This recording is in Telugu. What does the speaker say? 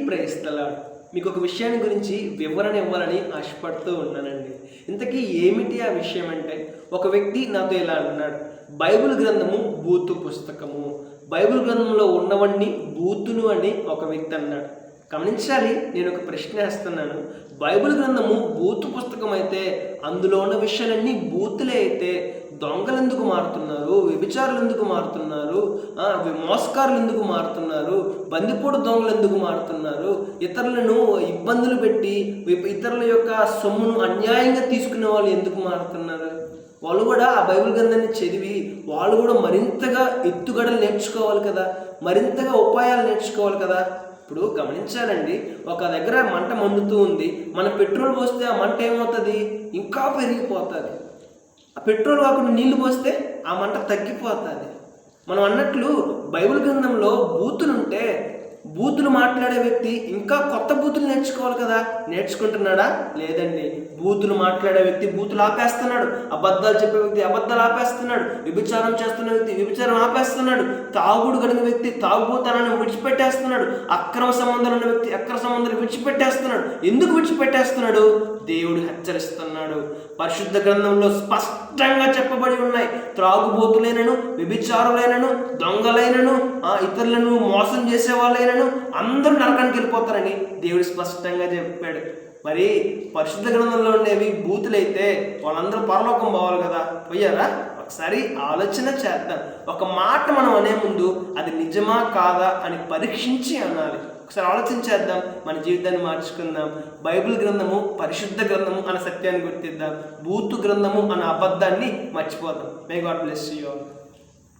Praise the lord. మీకు ఒక విషయాన్ని గురించి వివరణ ఇవ్వాలని ఆశపడుతూ ఉన్నానండి. ఇంతకీ ఏమిటి ఆ విషయం అంటే, ఒక వ్యక్తి నాతో ఇలా అన్నాడు, బైబిల్ గ్రంథము బూతు పుస్తకము, బైబిల్ గ్రంథంలో ఉన్నవన్నీ బూతులు అని ఒక వ్యక్తి అన్నాడు. గమనించాలి, నేను ఒక ప్రశ్న వేస్తున్నాను. బైబిల్ గ్రంథము బూతు పుస్తకం అయితే, అందులో ఉన్న విషయాలన్నీ బూతులే అయితే, దొంగలు ఎందుకు మారుతున్నారు, వ్యభిచారులు ఎందుకు మారుతున్నారు, మోసకారులు ఎందుకు మారుతున్నారు, బందిపోటు దొంగలు ఎందుకు మారుతున్నారు, ఇతరులను ఇబ్బందులు పెట్టి ఇతరుల యొక్క సొమ్మును అన్యాయంగా తీసుకునే వాళ్ళు ఎందుకు మారుతున్నారు? వాళ్ళు కూడా ఆ బైబిల్ గ్రంథాన్ని చదివి వాళ్ళు కూడా మరింతగా ఎత్తుగడలు నేర్చుకోవాలి కదా, మరింతగా ఉపాయాలు నేర్చుకోవాలి కదా. ఇప్పుడు గమనించాలండి, ఒక దగ్గర మంట మండుతూ ఉంది, మన పెట్రోల్ పోస్తే ఆ మంట ఏమవుతుంది, ఇంకా పెరిగిపోతుంది. ఆ పెట్రోల్ కాకుండా నీళ్లు పోస్తే ఆ మంట తగ్గిపోతుంది. మనం అన్నట్లు బైబిల్ గ్రంథంలో బూతులుంటే, బూతులు మాట్లాడే వ్యక్తి ఇంకా కొత్త బూతులు నేర్చుకోవాలి కదా. నేర్చుకుంటున్నాడా? లేదండి. బూతులు మాట్లాడే వ్యక్తి బూతులు ఆపేస్తున్నాడు, అబద్ధాలు చెప్పే వ్యక్తి అబద్ధాలు ఆపేస్తున్నాడు, వ్యభిచారం చేస్తున్న వ్యక్తి వ్యభిచారం ఆపేస్తున్నాడు, తాగుడు కలిగిన వ్యక్తి తాగుబోతానని విడిచిపెట్టేస్తున్నాడు, అక్రమ సంబంధాలు ఉన్న వ్యక్తి అక్రమ సంబంధాలు విడిచిపెట్టేస్తున్నాడు. ఎందుకు విడిచిపెట్టేస్తున్నాడు? దేవుడు హెచ్చరిస్తున్నాడు. పరిశుద్ధ గ్రంథంలో స్పష్టంగా చెప్పబడి ఉన్నాయి, త్రాగుబోతులైనను, వ్యభిచారులైనను, దొంగలైనను, ఇతరులను మోసం చేసే వాళ్ళైనను అందరూ నరకానికి వెళ్ళిపోతారని దేవుడు స్పష్టంగా చెప్పాడు. మరి పరిశుద్ధ గ్రంథంలో ఉండేవి బూతులైతే వాళ్ళందరూ పరలోకం పోవాలి కదా, పోయారా? ఒకసారి ఆలోచన చేద్దాం. ఒక మాట మనం అనే ముందు అది నిజమా కాదా అని పరీక్షించి అనాలి. ఒకసారి ఆలోచించేద్దాం, మన జీవితాన్ని మార్చుకుందాం. బైబిల్ గ్రంథము పరిశుద్ధ గ్రంథము అన్న సత్యాన్ని గుర్తిద్దాం, బూతు గ్రంథము అన్న అబద్ధాన్ని మర్చిపోదాం. May God bless you all.